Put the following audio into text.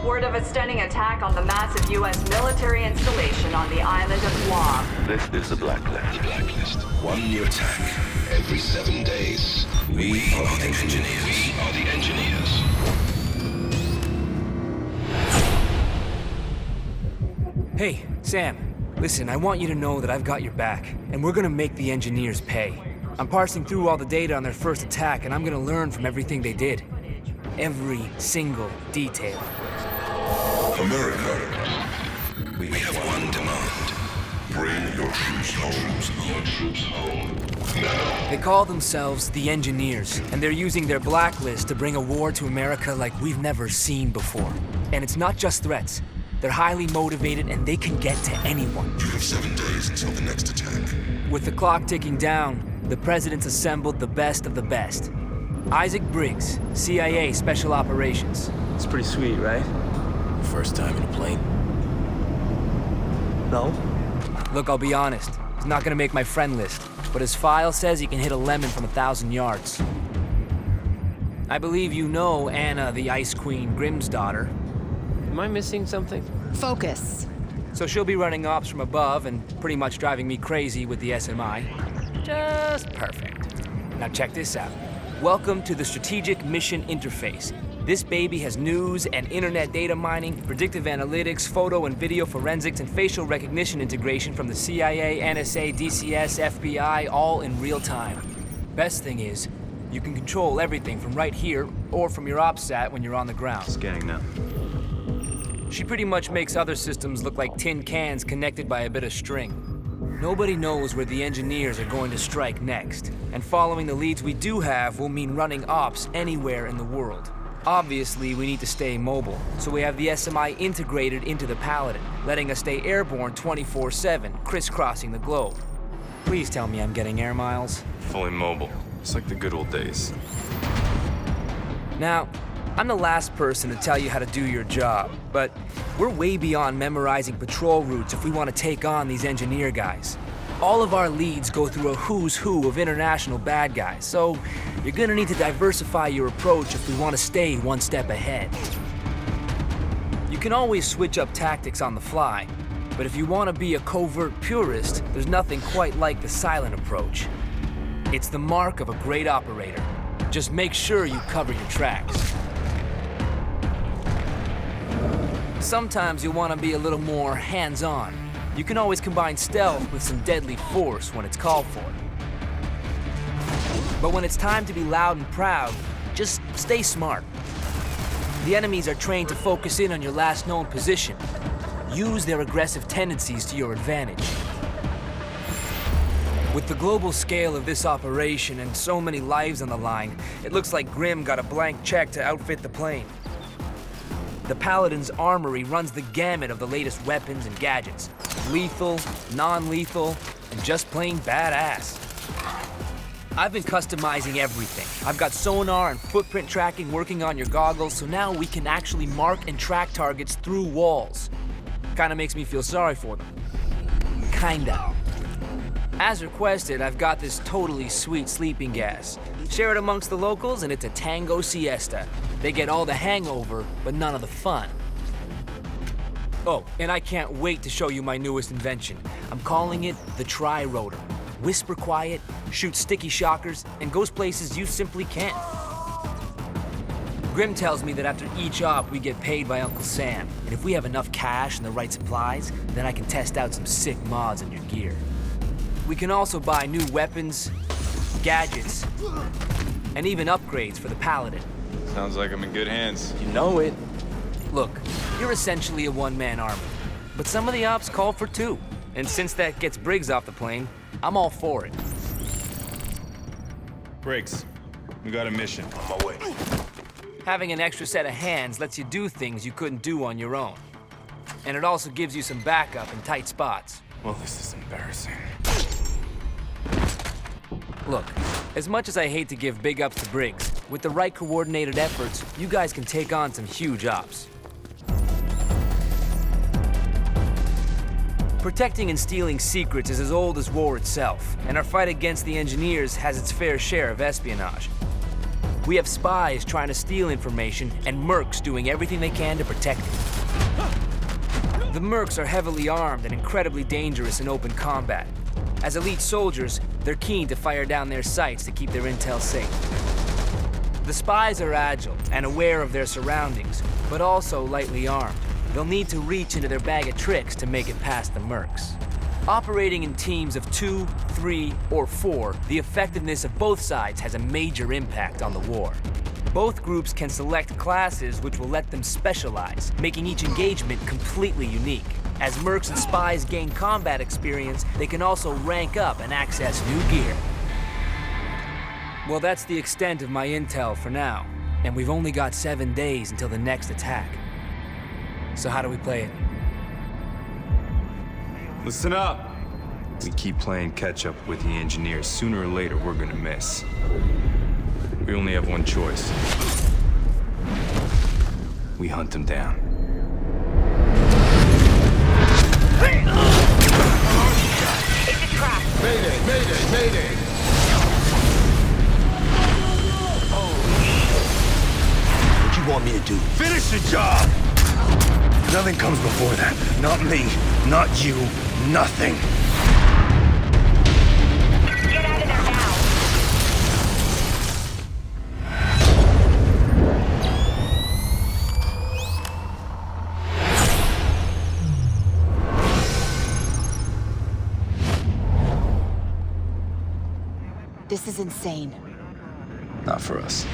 Word of a stunning attack on the massive U.S. military installation on the island of Guam. This is the Blacklist. The Blacklist. One new attack every 7 days. We are the engineers. We are the engineers. Hey, Sam. Listen, I want you to know that I've got your back, and we're gonna make the engineers pay. I'm parsing through all the data on their first attack, and I'm gonna learn from everything they did. Every single detail. America, we have one demand. Bring your troops home. Now. They call themselves the Engineers, and they're using their Blacklist to bring a war to America like we've never seen before. And it's not just threats. They're highly motivated, and they can get to anyone. You have 7 days until the next attack. With the clock ticking down, the president's assembled the best of the best. Isaac Briggs, CIA Special Operations. It's pretty sweet, right? First time in a plane? No? Look, I'll be honest. He's not gonna make my friend list, but his file says he can hit a lemon from 1,000 yards. I believe you know Anna, the Ice Queen, Grimm's daughter. Am I missing something? Focus. So she'll be running ops from above and pretty much driving me crazy with the SMI. Just perfect. Now check this out. Welcome to the Strategic Mission Interface. This baby has news and internet data mining, predictive analytics, photo and video forensics, and facial recognition integration from the CIA, NSA, DCS, FBI, all in real time. Best thing is, you can control everything from right here or from your OpSat when you're on the ground. Scanning now. She pretty much makes other systems look like tin cans connected by a bit of string. Nobody knows where the engineers are going to strike next, and following the leads we do have will mean running ops anywhere in the world. Obviously, we need to stay mobile, so we have the SMI integrated into the Paladin, letting us stay airborne 24/7, crisscrossing the globe. Please tell me I'm getting air miles. Fully mobile. It's like the good old days. Now, I'm the last person to tell you how to do your job, but we're way beyond memorizing patrol routes if we want to take on these engineer guys. All of our leads go through a who's who of international bad guys, so you're gonna need to diversify your approach if we want to stay one step ahead. You can always switch up tactics on the fly, but if you want to be a covert purist, there's nothing quite like the silent approach. It's the mark of a great operator. Just make sure you cover your tracks. Sometimes you'll want to be a little more hands-on. You can always combine stealth with some deadly force when it's called for. But when it's time to be loud and proud, just stay smart. The enemies are trained to focus in on your last known position. Use their aggressive tendencies to your advantage. With the global scale of this operation and so many lives on the line, it looks like Grimm got a blank check to outfit the plane. The Paladin's armory runs the gamut of the latest weapons and gadgets. Lethal, non-lethal, and just plain badass. I've been customizing everything. I've got sonar and footprint tracking working on your goggles, so now we can actually mark and track targets through walls. Kinda makes me feel sorry for them. Kinda. As requested, I've got this totally sweet sleeping gas. Share it amongst the locals and it's a tango siesta. They get all the hangover, but none of the fun. Oh, and I can't wait to show you my newest invention. I'm calling it the Tri-Rotor. Whisper quiet, shoots sticky shockers, and goes places you simply can't. Grimm tells me that after each op, we get paid by Uncle Sam. And if we have enough cash and the right supplies, then I can test out some sick mods in your gear. We can also buy new weapons, gadgets, and even upgrades for the Paladin. Sounds like I'm in good hands. You know it. Look, you're essentially a one-man army, but some of the ops call for two. And since that gets Briggs off the plane, I'm all for it. Briggs, we got a mission. On my way. Having an extra set of hands lets you do things you couldn't do on your own. And it also gives you some backup in tight spots. Well, this is embarrassing. Look, as much as I hate to give big ups to Briggs, with the right coordinated efforts, you guys can take on some huge ops. Protecting and stealing secrets is as old as war itself, and our fight against the engineers has its fair share of espionage. We have spies trying to steal information, and mercs doing everything they can to protect it. The mercs are heavily armed and incredibly dangerous in open combat. As elite soldiers, they're keen to fire down their sights to keep their intel safe. The spies are agile and aware of their surroundings, but also lightly armed. They'll need to reach into their bag of tricks to make it past the mercs. Operating in teams of 2, 3, or 4, the effectiveness of both sides has a major impact on the war. Both groups can select classes which will let them specialize, making each engagement completely unique. As mercs and spies gain combat experience, they can also rank up and access new gear. Well, that's the extent of my intel for now, and we've only got 7 days until the next attack. So how do we play it? Listen up! We keep playing catch-up with the engineers. Sooner or later, we're gonna miss. We only have one choice. We hunt them down. Mayday, mayday, mayday! What do you want me to do? Finish the job! Nothing comes before that. Not me, not you, nothing. Get out of there now. This is insane. Not for us.